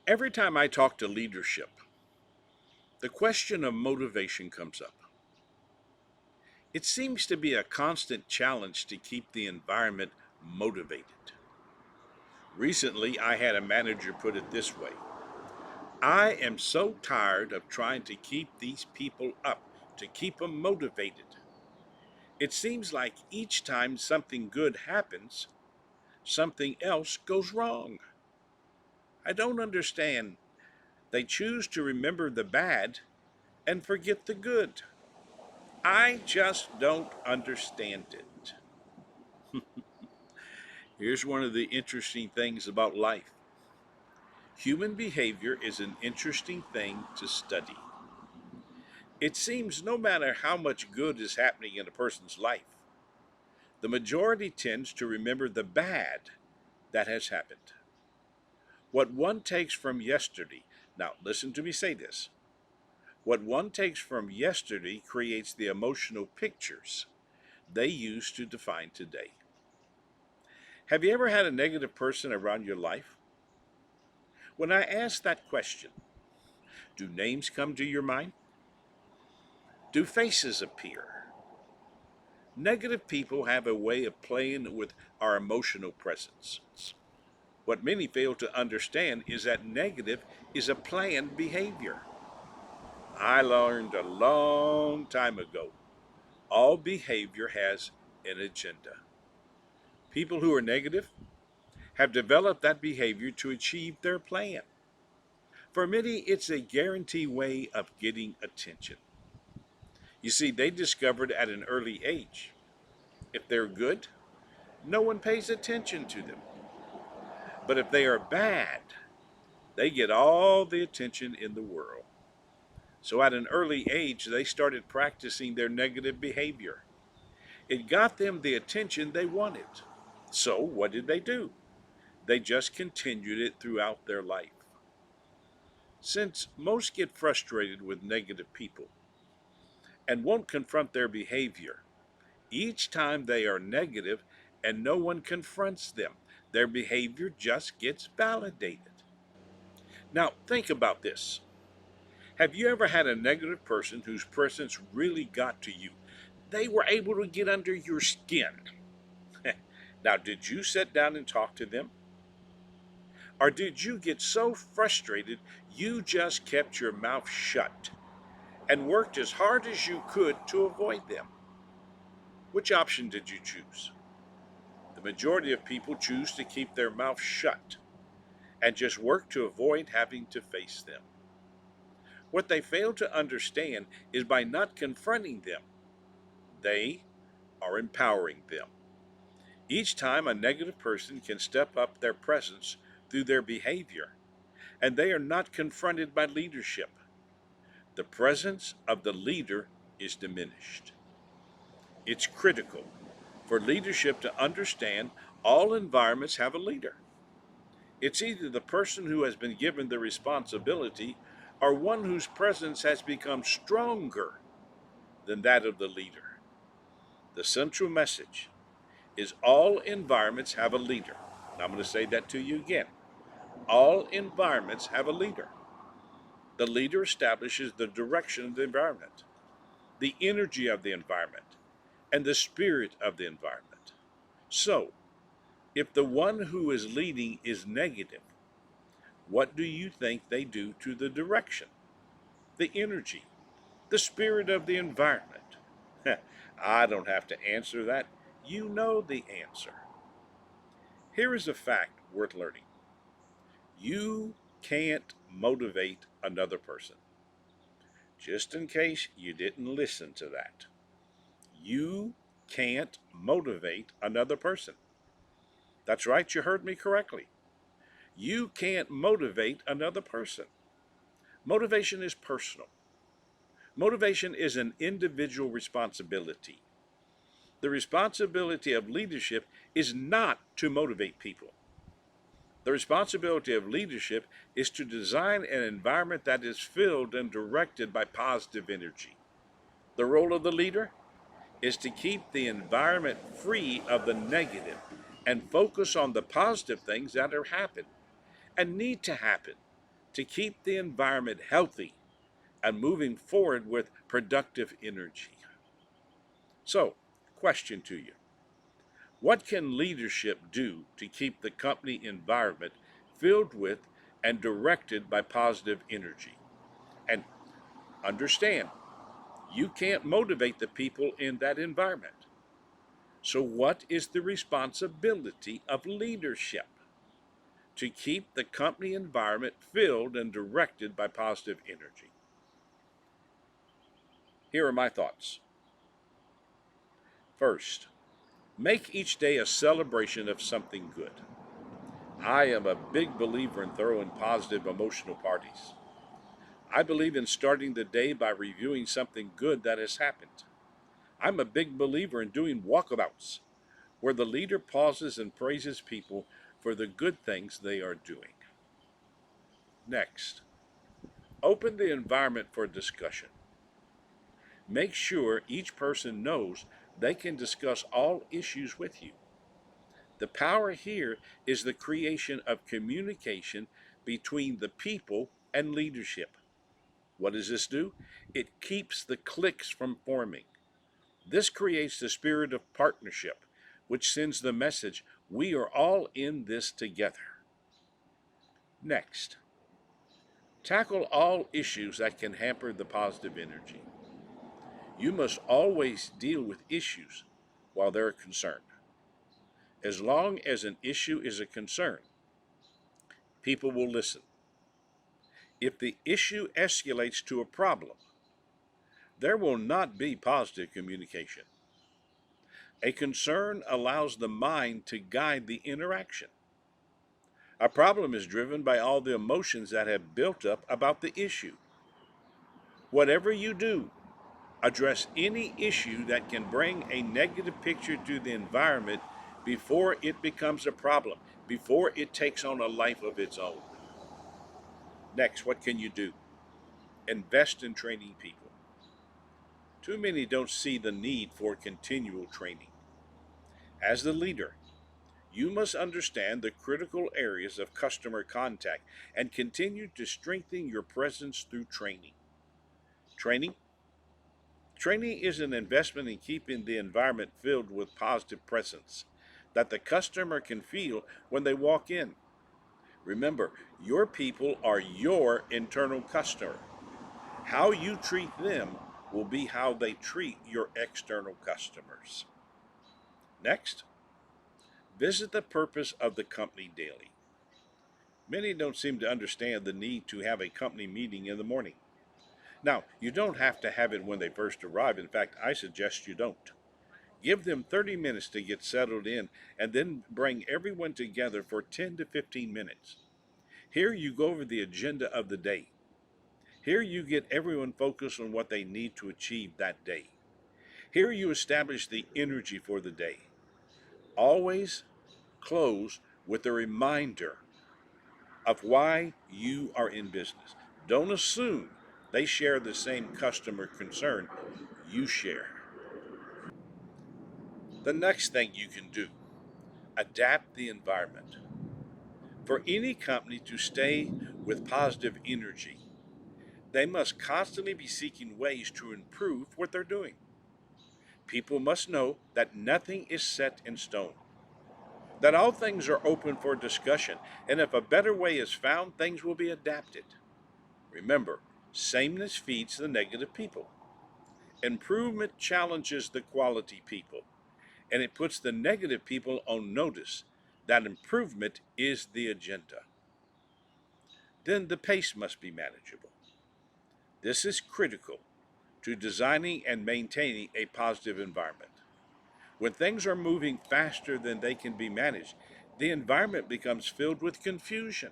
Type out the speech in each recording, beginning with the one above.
Every time I talk to leadership, the question of motivation comes up. It seems to be a constant challenge to keep the environment motivated. Recently, I had a manager put it this way: I am so tired of trying to keep these people up, to keep them motivated. It seems like each time something good happens, something else goes wrong. I don't understand. They choose to remember the bad and forget the good. I just don't understand it. Here's one of the interesting things about life: human behavior is an interesting thing to study. It seems no matter how much good is happening in a person's life, the majority tends to remember the bad that has happened. What one takes from yesterday, now listen to me say this, what one takes from yesterday creates the emotional pictures they use to define today. Have you ever had a negative person around your life? When I ask that question, do names come to your mind? Do faces appear? Negative people have a way of playing with our emotional presence. What many fail to understand is that negative is a planned behavior. I learned a long time ago all behavior has an agenda. People who are negative have developed that behavior to achieve their plan. For many, it's a guarantee way of getting attention. You see, they discovered at an early age if they're good, no one pays attention to them. But if they are bad, they get all the attention in the world. So at an early age, they started practicing their negative behavior. It got them the attention they wanted. So what did they do? They just continued it throughout their life. Since most get frustrated with negative people and won't confront their behavior, each time they are negative and no one confronts them, their behavior just gets validated. Now, think about this. Have you ever had a negative person whose presence really got to you? They were able to get under your skin. Now, did you sit down and talk to them? Or did you get so frustrated you just kept your mouth shut and worked as hard as you could to avoid them? Which option did you choose? The majority of people choose to keep their mouth shut and just work to avoid having to face them. What they fail to understand is by not confronting them, they are empowering them. Each time a negative person can step up their presence through their behavior, and they are not confronted by leadership, the presence of the leader is diminished. It's critical for leadership to understand all environments have a leader. It's either the person who has been given the responsibility or one whose presence has become stronger than that of the leader. The central message is all environments have a leader. Now I'm going to say that to you again. All environments have a leader. The leader establishes the direction of the environment, the energy of the environment, and the spirit of the environment. So, if the one who is leading is negative, what do you think they do to the direction, the energy, the spirit of the environment? I don't have to answer that. You know the answer. Here is a fact worth learning: you can't motivate another person. Just in case you didn't listen to that, you can't motivate another person. That's right, you heard me correctly. You can't motivate another person. Motivation is personal. Motivation is an individual responsibility. The responsibility of leadership is not to motivate people. The responsibility of leadership is to design an environment that is filled and directed by positive energy. The role of the leader is to keep the environment free of the negative and focus on the positive things that are happening and need to happen to keep the environment healthy and moving forward with productive energy. So, question to you: what can leadership do to keep the company environment filled with and directed by positive energy? And understand, you can't motivate the people in that environment. So, what is the responsibility of leadership to keep the company environment filled and directed by positive energy? Here are my thoughts. First, make each day a celebration of something good. I am a big believer in throwing positive emotional parties. I believe in starting the day by reviewing something good that has happened. I'm a big believer in doing walkabouts, where the leader pauses and praises people for the good things they are doing. Next, open the environment for discussion. Make sure each person knows they can discuss all issues with you. The power here is the creation of communication between the people and leadership. What does this do? It keeps the cliques from forming. This creates the spirit of partnership, which sends the message we are all in this together. Next, tackle all issues that can hamper the positive energy. You must always deal with issues while they're a concern. As long as an issue is a concern, people will listen. If the issue escalates to a problem, there will not be positive communication. A concern allows the mind to guide the interaction. A problem is driven by all the emotions that have built up about the issue. Whatever you do, address any issue that can bring a negative picture to the environment before it becomes a problem, before it takes on a life of its own. Next, what can you do? Invest in training people. Too many don't see the need for continual training. As the leader, you must understand the critical areas of customer contact and continue to strengthen your presence through training. Training? Training is an investment in keeping the environment filled with positive presence that the customer can feel when they walk in. Remember, your people are your internal customer. How you treat them will be how they treat your external customers. Next, visit the purpose of the company daily. Many don't seem to understand the need to have a company meeting in the morning. Now, you don't have to have it when they first arrive. In fact, I suggest you don't. Give them 30 minutes to get settled in and then bring everyone together for 10 to 15 minutes. Here you go over the agenda of the day. Here you get everyone focused on what they need to achieve that day. Here you establish the energy for the day. Always close with a reminder of why you are in business. Don't assume they share the same customer concern you share. The next thing you can do: adapt the environment. For any company to stay with positive energy, they must constantly be seeking ways to improve what they're doing. People must know that nothing is set in stone, that all things are open for discussion, and if a better way is found, things will be adapted. Remember, sameness feeds the negative people. Improvement challenges the quality people, and it puts the negative people on notice that improvement is the agenda. Then the pace must be manageable. This is critical to designing and maintaining a positive environment. When things are moving faster than they can be managed, the environment becomes filled with confusion.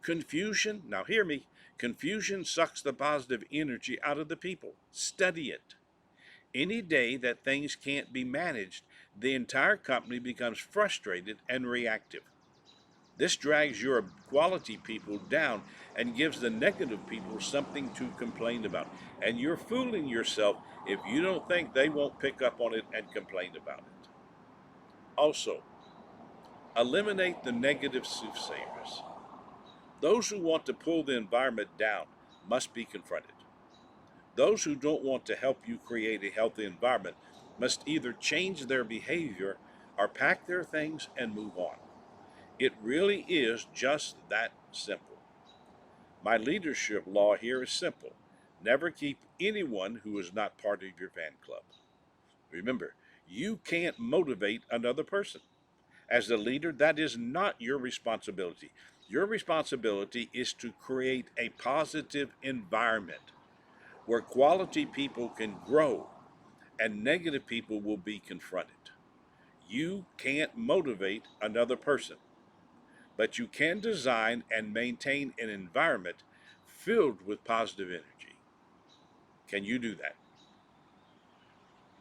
Confusion, now hear me, confusion sucks the positive energy out of the people. Study it. Any day that things can't be managed, the entire company becomes frustrated and reactive. This drags your quality people down and gives the negative people something to complain about. And you're fooling yourself if you don't think they won't pick up on it and complain about it. Also, eliminate the negative soothsayers. Those who want to pull the environment down must be confronted. Those who don't want to help you create a healthy environment must either change their behavior or pack their things and move on. It really is just that simple. My leadership law here is simple: never keep anyone who is not part of your fan club. Remember, you can't motivate another person. As the leader, that is not your responsibility. Your responsibility is to create a positive environment where quality people can grow and negative people will be confronted. You can't motivate another person, but you can design and maintain an environment filled with positive energy. Can you do that?